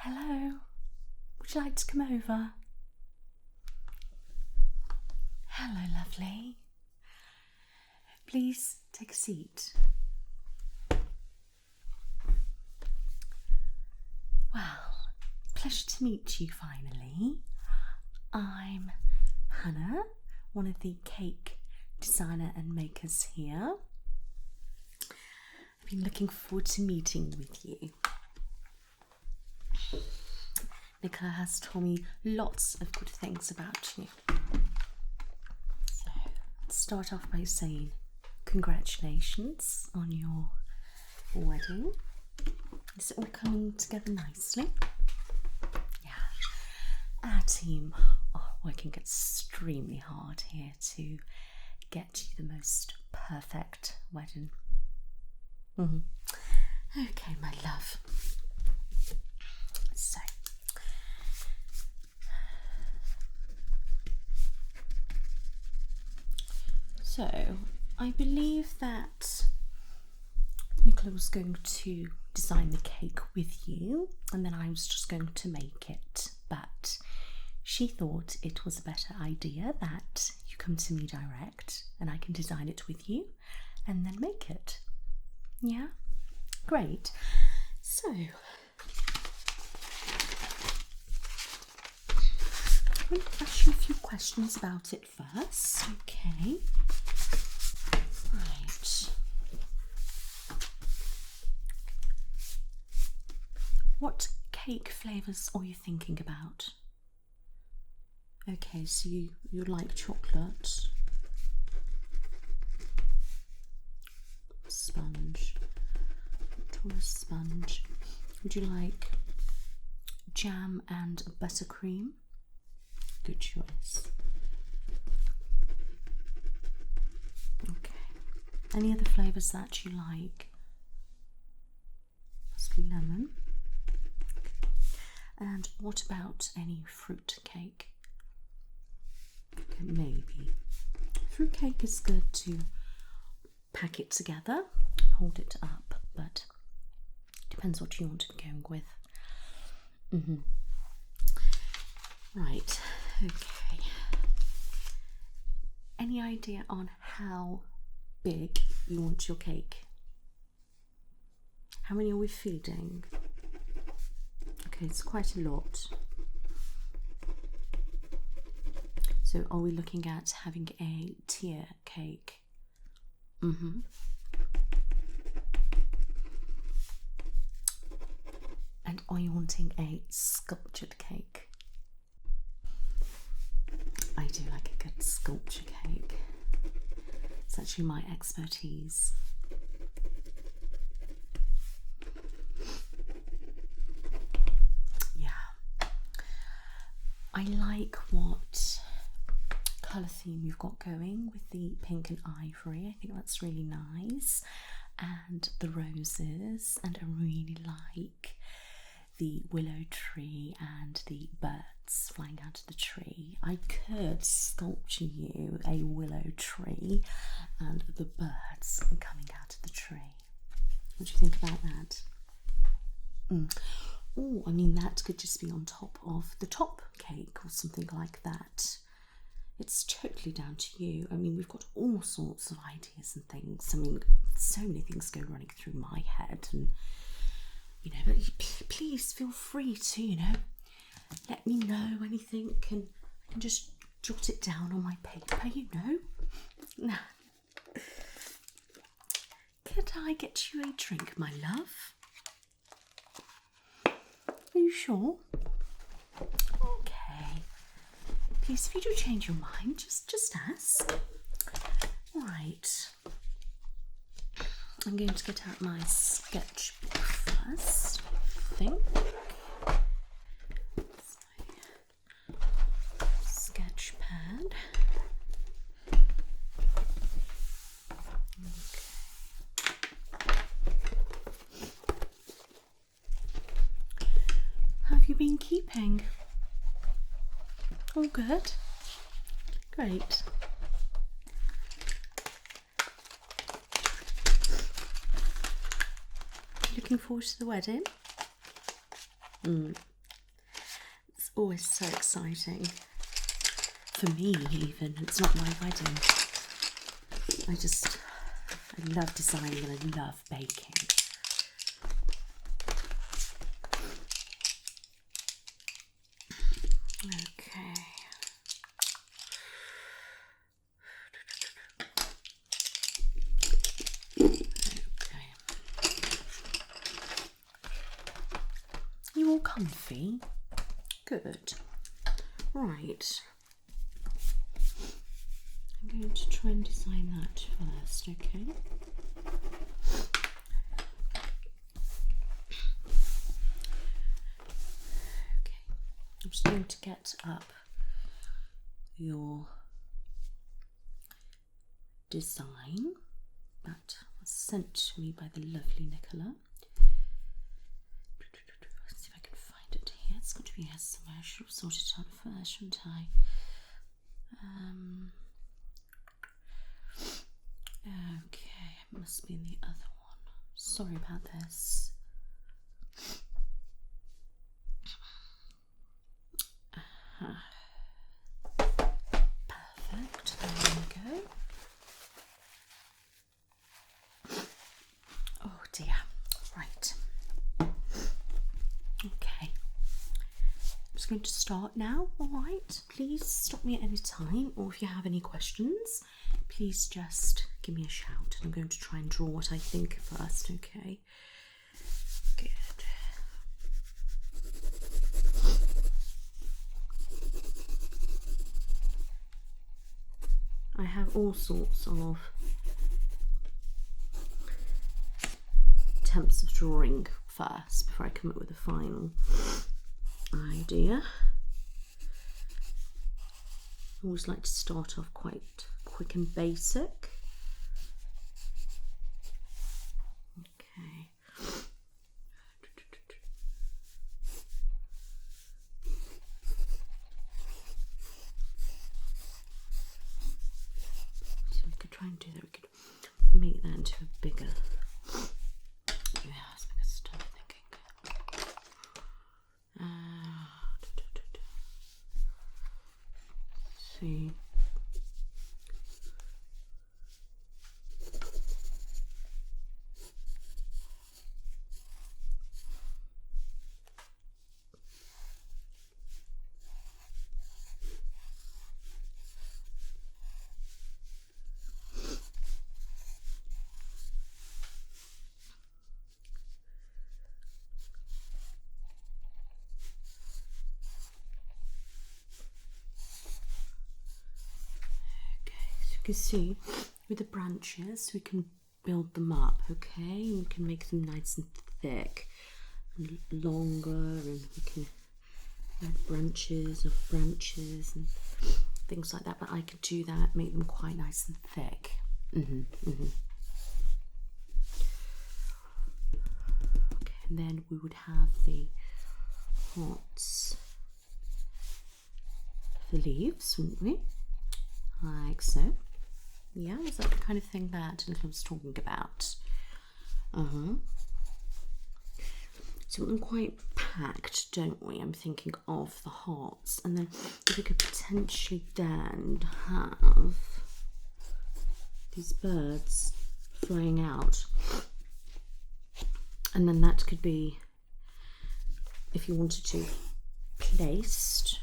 Hello, would you like to come over? Hello, lovely. Please take a seat. Well, pleasure to meet you finally. I'm Hannah, one of the cake designer and makers here. I've been looking forward to meeting with you. Nicola has told me lots of good things about you. So, let's start off by saying congratulations on your wedding. Is it all coming together nicely? Yeah. Our team are working extremely hard here to get you the most perfect wedding. Okay, my love. So, I believe that Nicola was going to design the cake with you, and then I was just going to make it, but she thought it was a better idea that you come to me direct and I can design it with you and then make it. Yeah? Great. So, I'm going to ask you a few questions about it first. Okay. Right. What cake flavours are you thinking about? Okay, so you like chocolate, sponge, Victoria sponge. Would you like jam and buttercream? Good choice. Okay. Any other flavours that you like? Possibly lemon. And what about any fruit cake? Okay, maybe. Fruit cake is good to pack it together, hold it up, but depends what you want to be going with. Right, okay. Any idea on how big you want your cake? How many are we feeding? Okay, it's quite a lot. So are we looking at having a tier cake? And are you wanting a sculptured cake? I do like a good sculpture cake. It's actually my expertise. Yeah. I like what colour theme you've got going with the pink and ivory. I think that's really nice. And the roses, and I really like the willow tree and the birds flying out of the tree. I could sculpture you a willow tree and the birds coming out of the tree. What do you think about that? Oh, I mean, that could just be on top of the top cake or something like that. It's totally down to you. I mean, we've got all sorts of ideas and things. I mean, so many things go running through my head, and you know, but please feel free to, let me know anything, and I can just jot it down on my paper, Now, could I get you a drink, my love? Are you sure? Okay. Please, if you do change your mind, just ask. Right. I'm going to get out my sketchbook first, I think. Sketch pad. sleeping? All good? Great. Looking forward to the wedding? It's always so exciting. For me, even. It's not my wedding. I love designing and I love baking. Okay. You all comfy? Good. Right. I'm going to try and design that first, okay? Okay. I'm just going to get up your design that was sent to me by the lovely Nicola. Let's see if I can find it here. It's got to be here somewhere. I should have sorted it out first, shouldn't I? Okay, it must be in the other one. Sorry about this. Perfect, there we go. Oh dear, right. Okay, I'm just going to start now, alright? Please stop me at any time, or if you have any questions, please just give me a shout. I'm going to try and draw what I think first, okay? Good. I have all sorts of attempts of drawing first before I come up with a final idea. I always like to start off quite quick and basic. Okay. So we could try and do that. We could make that into a bigger. Yeah, that's bigger stuff. Thinking. See. You can see with the branches we can build them up, okay? We can make them nice and thick and longer, and we can add branches of branches and things like that, but I could do that, make them quite nice and thick. Okay, and then we would have the hearts for the leaves, wouldn't we? Like so. Yeah, is that the kind of thing that Nicola was talking about? So we're quite packed, don't we? I'm thinking of the hearts, and then if we could potentially then have these birds flying out, and then that could be, if you wanted to, placed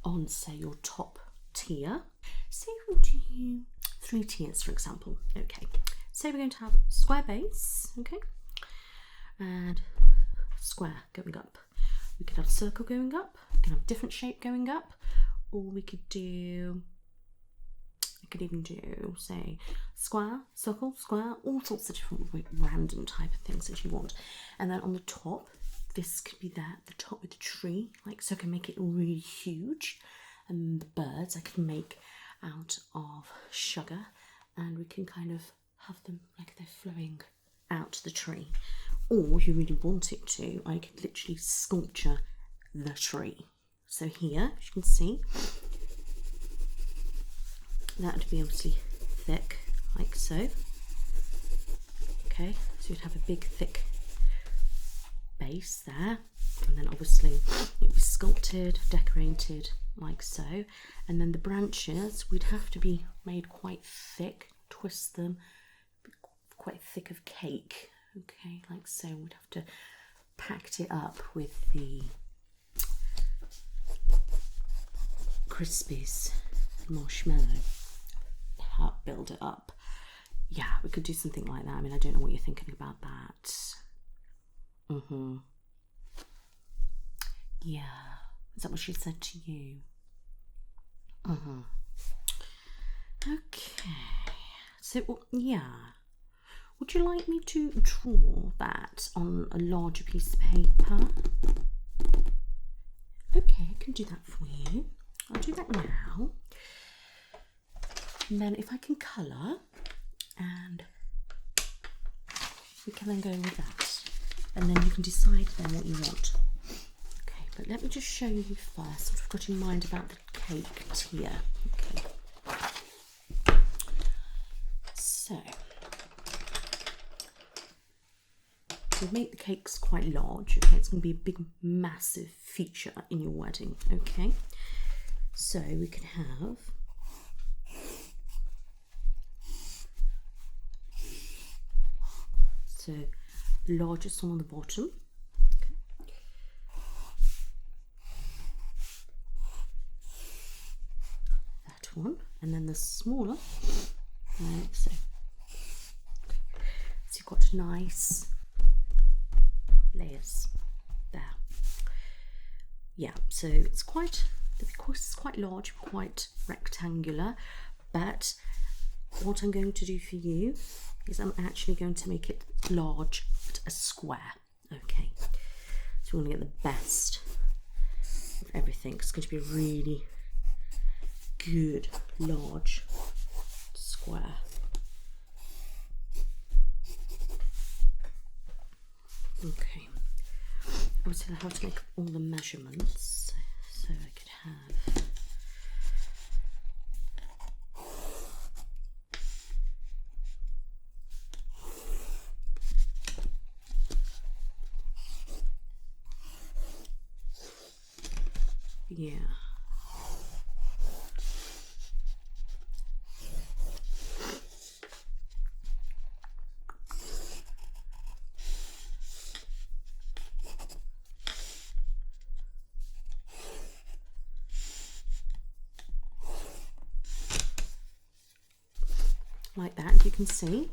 on, say, your top tier. Say we'll do 3 tiers, for example. Okay, say we're going to have square base, okay, and square going up. We could have circle going up, we can have different shape going up, or we could do, I could even do, say, square, circle, square, all sorts of different random type of things that you want. And then on the top, this could be there, the top with the tree, like so I can make it really huge. And the birds I can make out of sugar, and we can kind of have them like they're flowing out the tree. or if you really want it to, I could literally sculpture the tree. So here, as you can see, that would be obviously thick, like so. Okay, so you'd have a big thick base there, and then obviously it would be sculpted, decorated, like so. And then the branches would have to be made quite thick, twist them, quite thick of cake. Okay, like so. We'd have to pack it up with the crispies, marshmallow, build it up. Yeah, we could do something like that. I mean, I don't know what you're thinking about that. Yeah, is that what she said to you? Okay, so yeah, would you like me to draw that on a larger piece of paper? Okay, I can do that for you. I'll do that now. And then if I can colour, and we can then go with that. And then you can decide then what you want. Okay, but let me just show you first what I've got in mind about the cake tier. Okay. So, we'll make the cakes quite large. Okay, it's going to be a big, massive feature in your wedding. Okay, so we can have the largest one on the bottom. Okay. That one, and then the smaller, like so. Okay. So you've got nice layers there. Yeah, so it's quite large, quite rectangular, but what I'm going to do for you is I'm actually going to make it large but a square. Okay, so we want to get the best of everything. It's going to be a really good large square. Okay, I was going to have to make all the measurements so I could have yeah. Like that, you can see.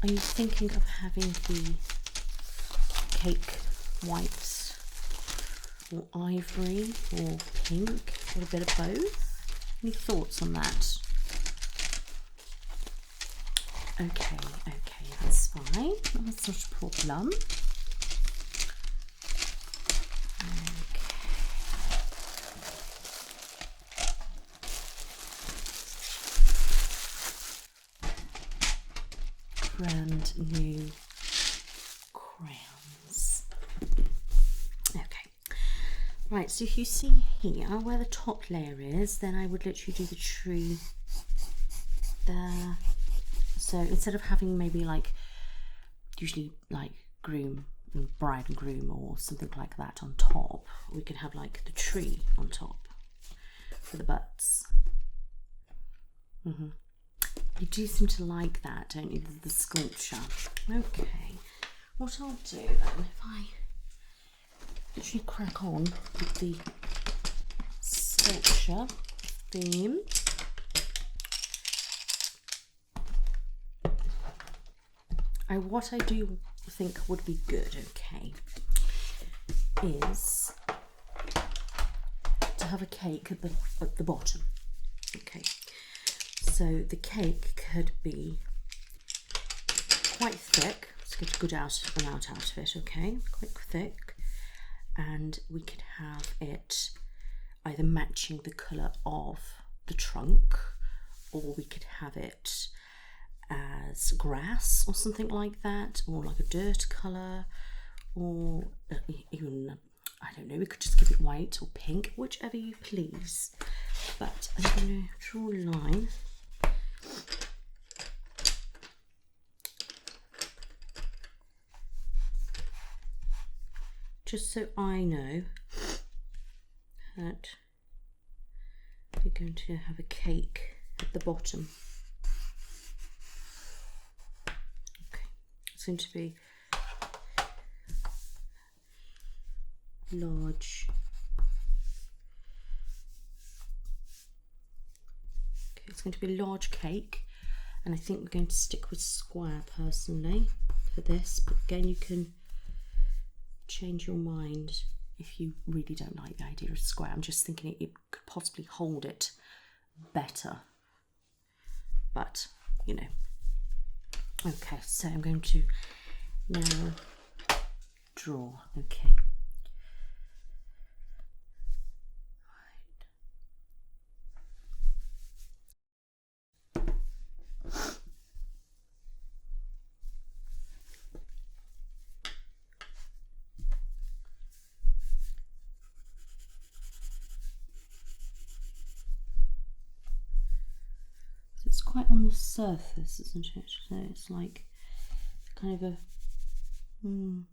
Are you thinking of having the cake white or ivory or pink or a bit of both? Any thoughts on that? Okay, that's fine. That's not a problem. Brand new crayons. Okay, right, so if you see here where the top layer is, then I would literally do the tree there. So instead of having maybe like usually like groom and bride and groom or something like that on top, we can have like the tree on top for the butts. You do seem to like that, don't you, the sculpture? Okay, what I'll do then, if I literally crack on with the sculpture theme. What I do think would be good, okay, is to have a cake at the bottom. Okay, so the cake could be quite thick. Let's get a good amount out of it, okay? Quite thick. And we could have it either matching the colour of the trunk, or we could have it as grass or something like that, or like a dirt colour, or even, I don't know, we could just give it white or pink, whichever you please. But I'm going to draw a line. Just so I know that we're going to have a cake at the bottom. Okay, it's going to be large. Okay, it's going to be a large cake, and I think we're going to stick with square personally for this, but again you can change your mind if you really don't like the idea of square. I'm just thinking it could possibly hold it better, but you know. Okay, so I'm going to now draw. Okay. It's quite on the surface, isn't it? So it's like kind of a. I'm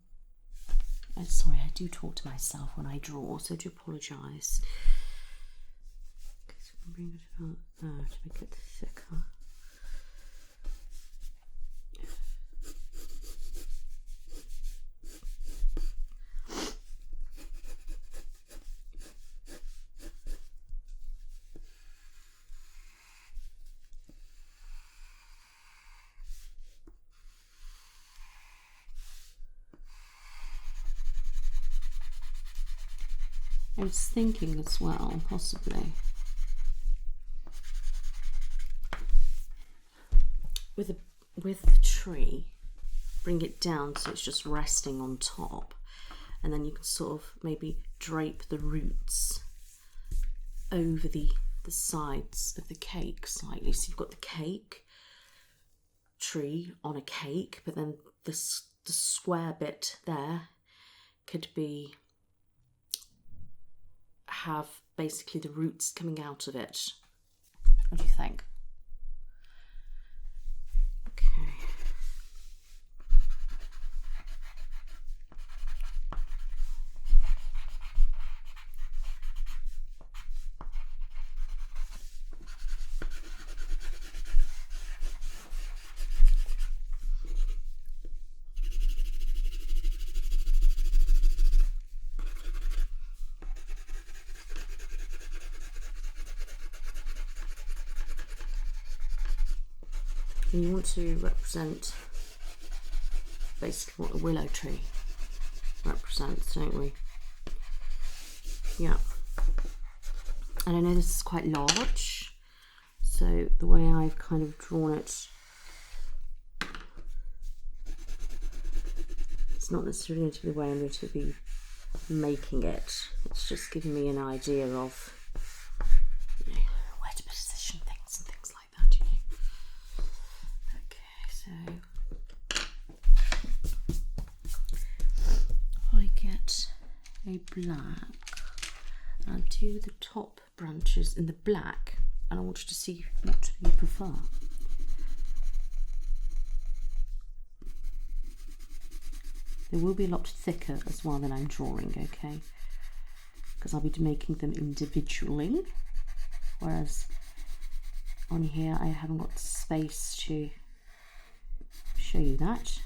sorry, I do talk to myself when I draw, so I do apologise. Okay, so I can bring it out there to make it thicker. I was thinking as well, possibly, with the tree, bring it down so it's just resting on top, and then you can sort of maybe drape the roots over the sides of the cake slightly. So you've got the cake tree on a cake, but then the square bit there could be have basically the roots coming out of it. What do you think? Okay. And you want to represent basically what a willow tree represents, don't we? Yeah. And I know this is quite large, so the way I've kind of drawn it, it's not necessarily going to be the way I'm going to be making it. It's just giving me an idea of, you know, where to position things and things like that, you know. So if I get a black, I'll do the top branches in the black, and I want you to see what you prefer. They will be a lot thicker as well than I'm drawing, okay? Because I'll be making them individually, whereas on here I haven't got space to show you that.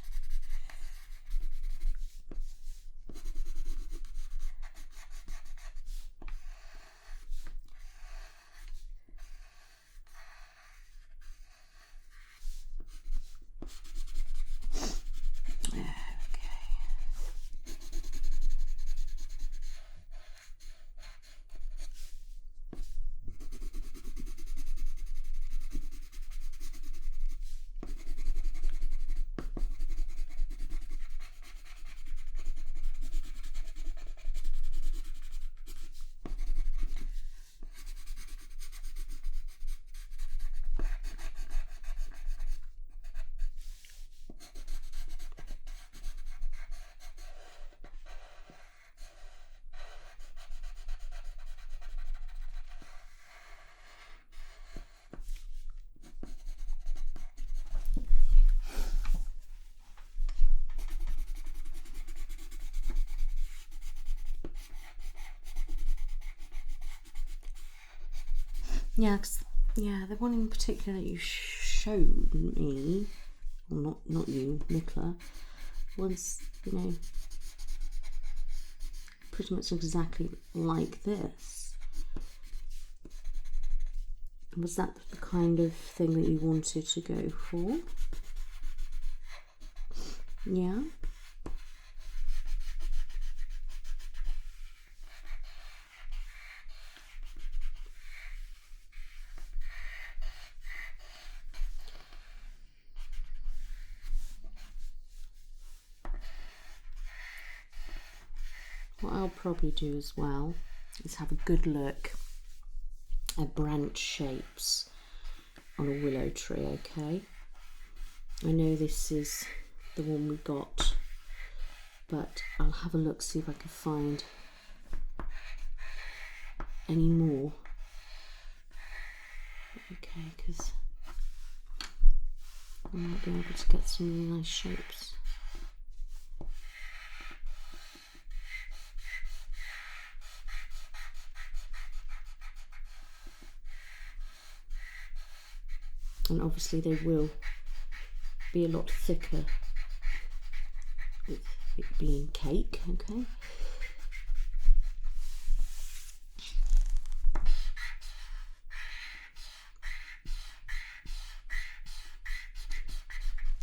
Yeah, yeah, the one in particular that you showed me, well, not you, Nicola, was, you know, pretty much exactly like this. Was that the kind of thing that you wanted to go for? Yeah. What I'll probably do as well is have a good look at branch shapes on a willow tree, okay? I know this is the one we got, but I'll have a look, see if I can find any more. Okay, because I might be able to get some really nice shapes. And obviously they will be a lot thicker with it being cake, okay?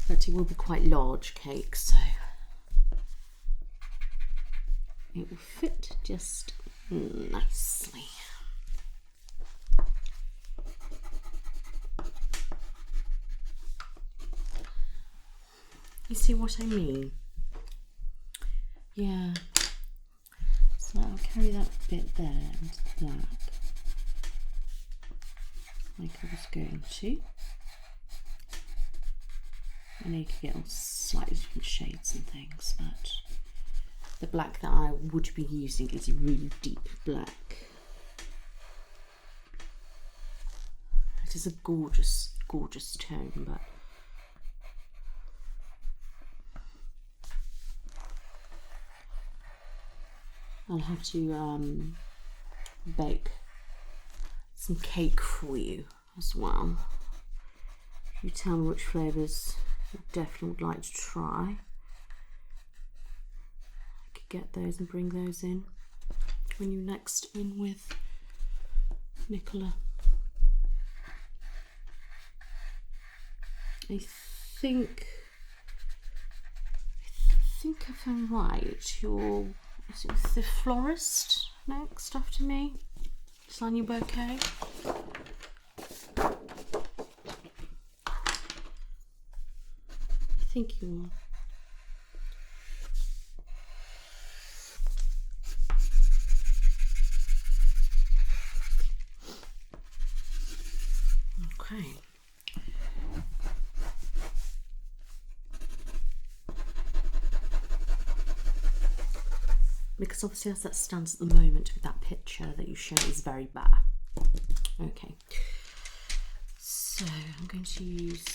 But it will be quite large cake, so it will fit just nicely. You see what I mean? Yeah. So I'll carry that bit there into the black, like I was going to. I know you could get all slightly different shades and things, but the black that I would be using is a really deep black. It is a gorgeous, gorgeous tone, but I'll have to bake some cake for you as well. You tell me which flavours you definitely would like to try. I could get those and bring those in when you're next in with Nicola. I think if I'm right, is it the florist next after me? Design your bouquet. I think you are. Okay. Because obviously as that stands at the moment with that picture that you showed is very bare. Okay, so I'm going to use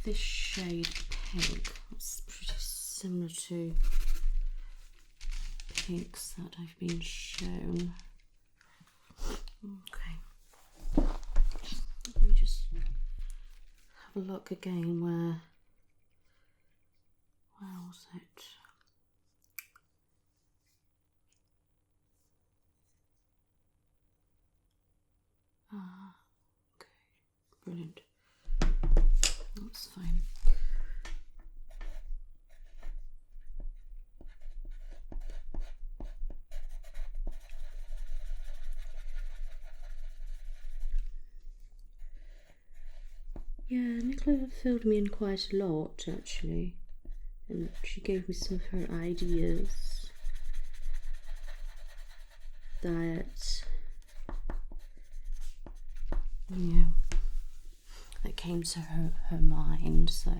this shade pink. It's pretty similar to pinks that I've been shown. Okay, let me just have a look again. Where was it? Okay, brilliant. That's fine. Yeah, Nicola filled me in quite a lot actually, and she gave me some of her ideas that that came to her mind, so,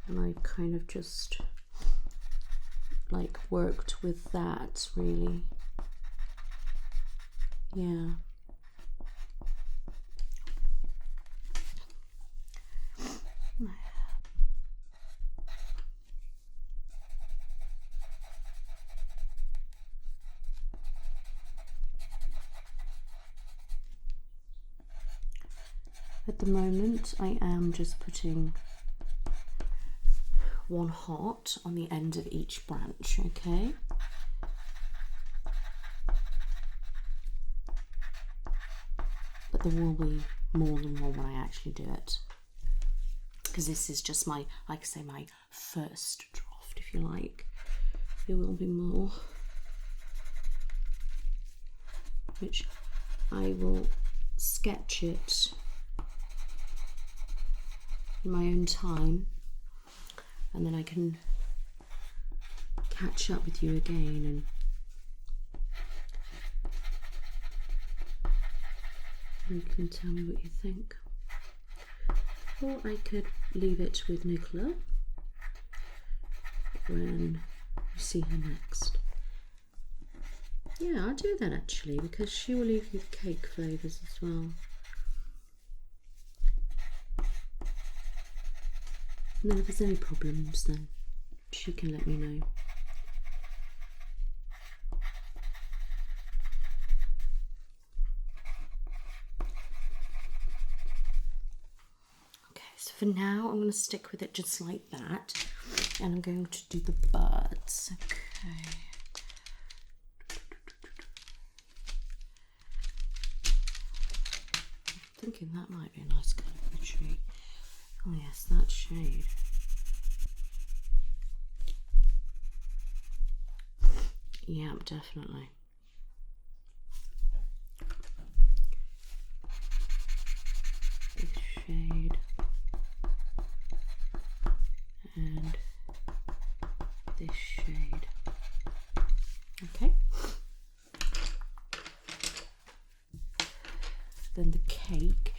and I kind of just like worked with that really. Yeah. At the moment I am just putting one hot on the end of each branch, okay? But there will be more than one when I actually do it, because this is just my, like I say, my first draft, if you like. There will be more, which I will sketch it in my own time, and then I can catch up with you again and you can tell me what you think. Or I could leave it with Nicola when you see her next. Yeah, I'll do that actually, because she will leave you the cake flavours as well. And then if there's any problems, then she can let me know. Okay, so for now I'm going to stick with it just like that, and I'm going to do the birds. Okay. I'm thinking that might be a nice colour for a tree. Oh yes, that shade. Yeah, definitely. This shade and this shade. Okay. Then the cake,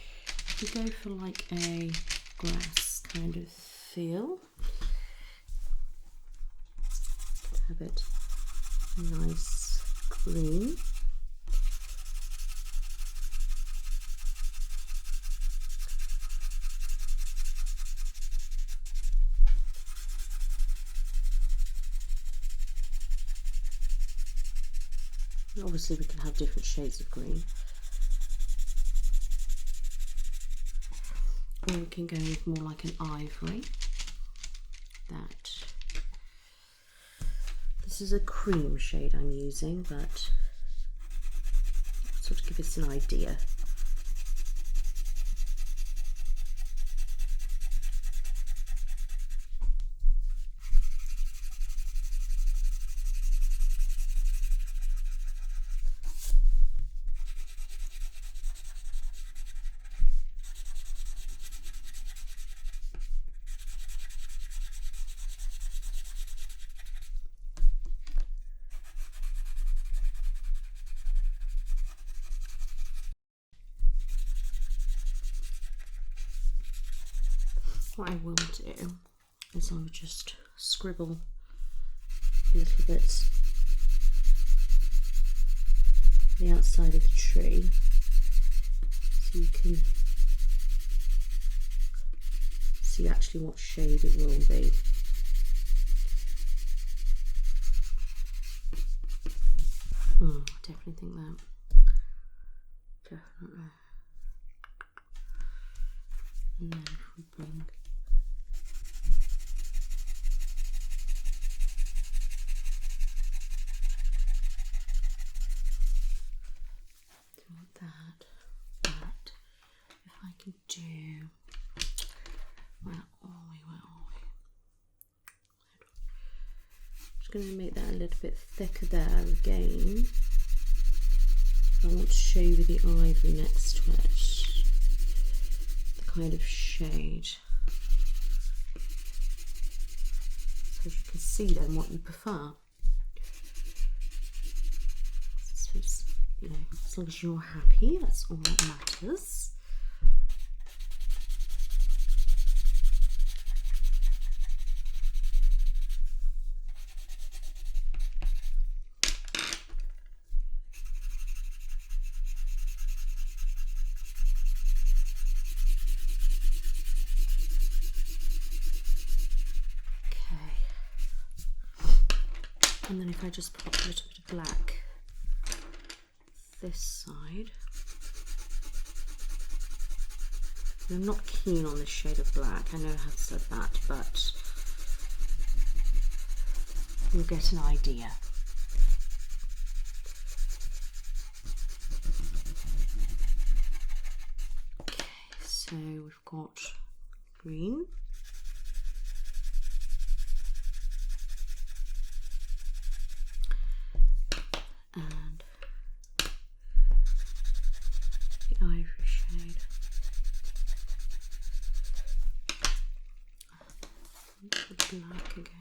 if you go for like a grass kind of feel, have it nice green. Obviously we can have different shades of green. Or we can go with more like an ivory. This is a cream shade I'm using, but sort of give us an idea. What I will do is I'll just scribble little bits the outside of the tree so you can see actually what shade it will be. I definitely think that. Definitely. And then if we bring that, if I can do, where are we? I'm just going to make that a little bit thicker there again. I want to show you the ivory next to it, the kind of shade, so you can see then what you prefer. You know, as long as you're happy, that's all that matters. Okay, and then if I just put a little bit of black this side, I'm not keen on this shade of black. I know I have said that, but you'll get an idea. Okay, so we've got green. And the ivory shade. The black again.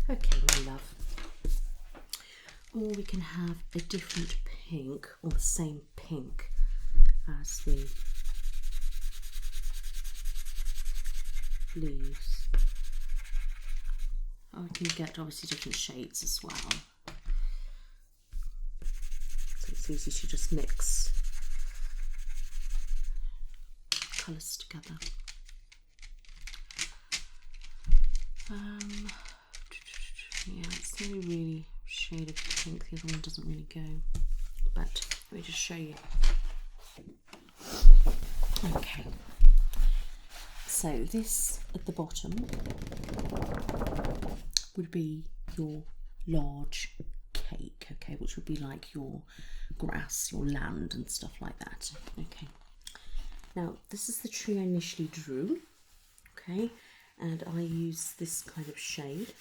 Okay, my love. Or we can have a different pink or the same pink as the leaves. Oh, we can get obviously different shades as well. So it's easy to just mix colours together. Yeah, it's the only really shade of pink. The other one doesn't really go. But let me just show you. Okay. So this at the bottom would be your large cake, okay, which would be like your grass, your land and stuff like that. Okay. Now this is the tree I initially drew, okay, and I use this kind of shade.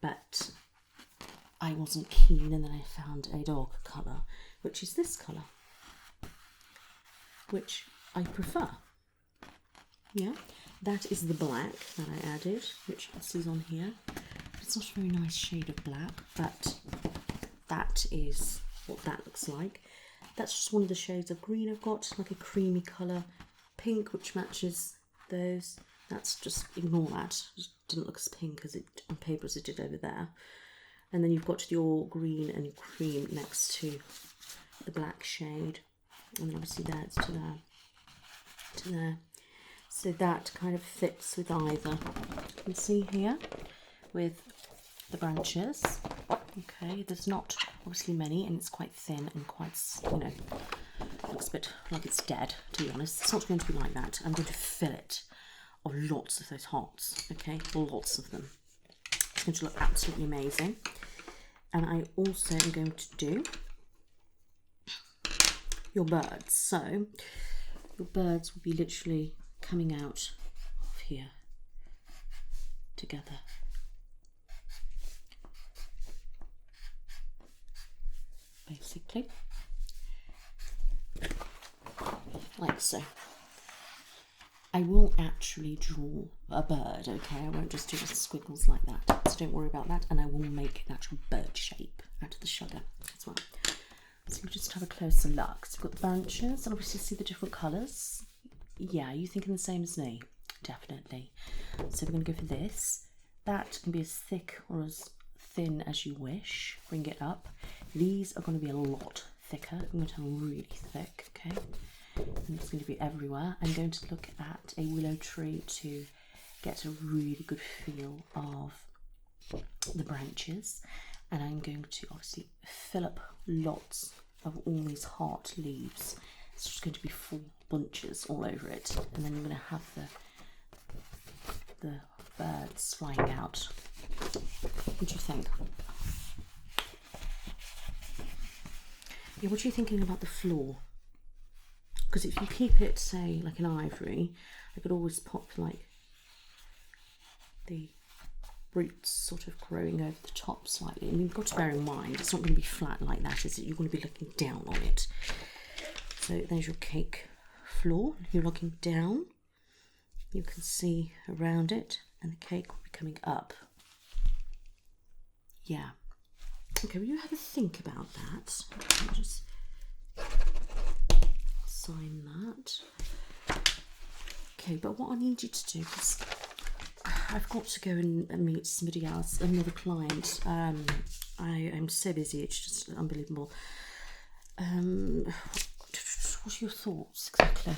But I wasn't keen, and then I found a darker colour, which is this colour, which I prefer. Yeah, that is the black that I added, which is on here. It's not a very nice shade of black, but that is what that looks like. That's just one of the shades of green I've got, like a creamy colour. Pink, which matches those. That's just, ignore that. It didn't look as pink as it on paper as it did over there. And then you've got your green and your cream next to the black shade. And then obviously there it's to there, to there. So that kind of fits with either. You can see here with the branches. Okay, there's not obviously many, and it's quite thin and quite, you know, looks a bit like it's dead, to be honest. It's not going to be like that. I'm going to fill it of lots of those hearts, okay, lots of them. It's going to look absolutely amazing. And I also am going to do your birds. So your birds will be literally coming out of here together. Basically, like so. I will actually draw a bird, okay? I won't just do the squiggles like that, so don't worry about that. And I will make an actual bird shape out of the sugar as well. So we'll just have a closer look. So we've got the branches, and obviously see the different colours. Yeah, you thinking the same as me? Definitely. So we're going to go for this. That can be as thick or as thin as you wish. Bring it up. These are going to be a lot thicker. I'm going to have really thick, okay? And it's going to be everywhere. I'm going to look at a willow tree to get a really good feel of the branches, and I'm going to obviously fill up lots of all these heart leaves. It's just going to be full bunches all over it, and then you're going to have the birds flying out. What do you think? Yeah, what are you thinking about the floor? Because if you keep it, say, like an ivory, I could always pop like the roots sort of growing over the top slightly. And you've got to bear in mind, it's not going to be flat like that, is it? You're going to be looking down on it. So there's your cake floor. You're looking down. You can see around it, and the cake will be coming up. Yeah. Okay, will you have a think about that? I'll just sign that. Okay, but what I need you to do, because I've got to go and meet somebody else, another client. I am so busy, it's just unbelievable. What are your thoughts exactly?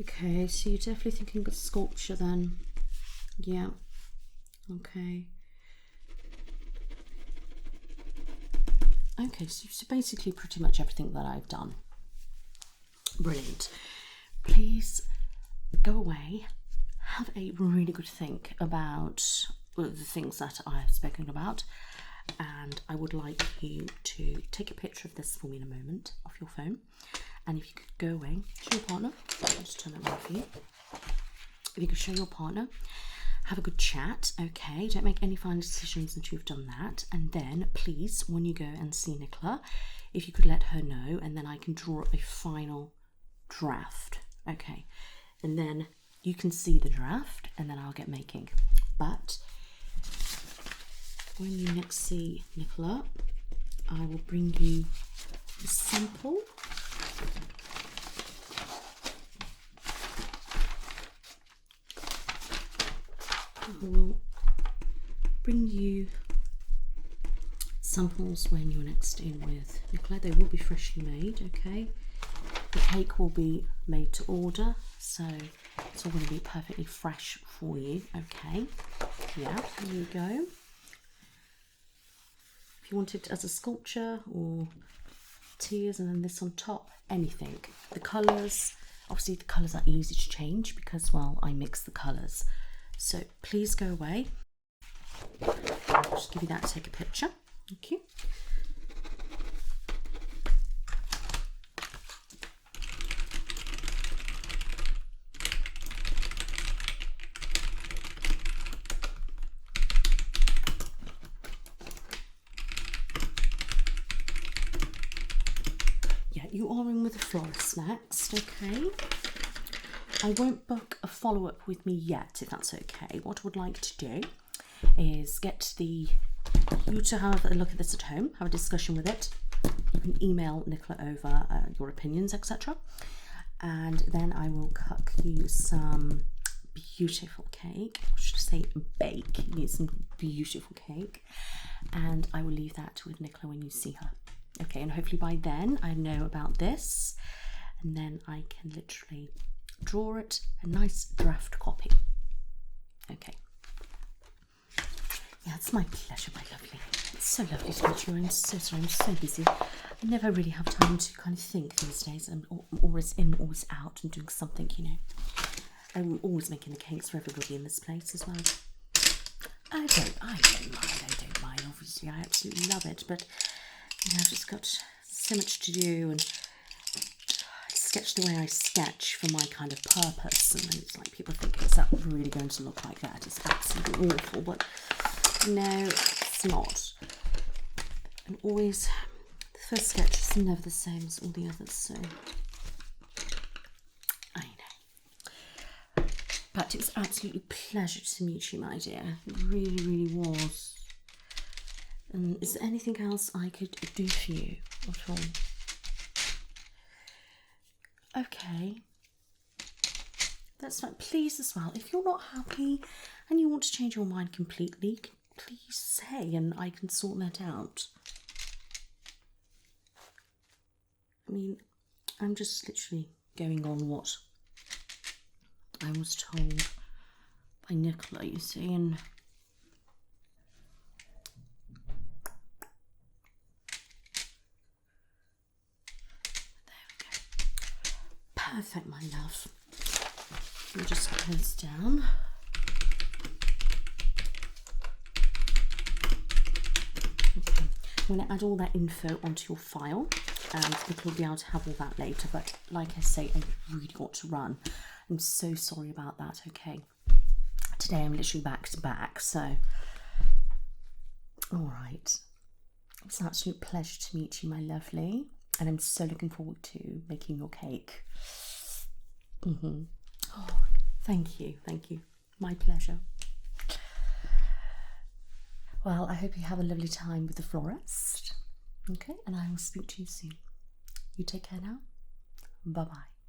Okay, so you're definitely thinking of sculpture then. Yeah. Okay. Okay, so basically pretty much everything that I've done. Brilliant. Please go away, have a really good think about the things that I have spoken about, and I would like you to take a picture of this for me in a moment off your phone. And if you could go away, show your partner. I'll just turn that around for you. If you could show your partner, have a good chat, okay? Don't make any final decisions until you've done that. And then, please, when you go and see Nicola, if you could let her know, and then I can draw up a final draft, okay? And then you can see the draft, and then I'll get making. But when you next see Nicola, I will bring you a sample. I will bring you samples when you're next in with Nicola. They will be freshly made, okay? The cake will be made to order, so it's all going to be perfectly fresh for you, okay? Yeah, there you go. If you want it as a sculpture or tears and then this on top, anything. The colours, obviously the colours are easy to change because, well, I mix the colours. So please go away. I'll just give you that to take a picture. Thank you. Yeah, you are in with the florist next, okay? I won't book a follow-up with me yet, if that's okay. What I would like to do is get you to have a look at this at home, have a discussion with it. You can email Nicola over your opinions, etc. And then I will cook you some beautiful cake. I should say bake you some beautiful cake. And I will leave that with Nicola when you see her. Okay, and hopefully by then I know about this. And then I can literally draw it a nice draft copy. Okay. Yeah, it's my pleasure, my lovely. It's so lovely to meet you. I'm so sorry, I'm so busy. I never really have time to kind of think these days. I'm always in, always out and doing something, you know. I'm always making the cakes for everybody in this place as well. I don't mind, obviously. I absolutely love it, but you know, I've just got so much to do, and I sketch the way I sketch for my kind of purpose, and then it's like people think, is that really going to look like that? It's absolutely awful, but no, it's not. And always, the first sketch is never the same as all the others, so I know. But it was absolutely a pleasure to meet you, my dear. It really, really was. And is there anything else I could do for you at all? Okay. That's fine. Please as well, if you're not happy and you want to change your mind completely, please say and I can sort that out. I mean, I'm just literally going on what I was told by Nicola, you see, and perfect, my love. We'll just close down. Okay. I'm going to add all that info onto your file, and we'll be able to have all that later. But like I say, I really got to run. I'm so sorry about that. Okay. Today I'm literally back to back, so all right. It's an absolute pleasure to meet you, my lovely. And I'm so looking forward to making your cake. Oh, thank you, my pleasure. Well, I hope you have a lovely time with the florist. Okay, and I will speak to you soon. You take care now. Bye bye.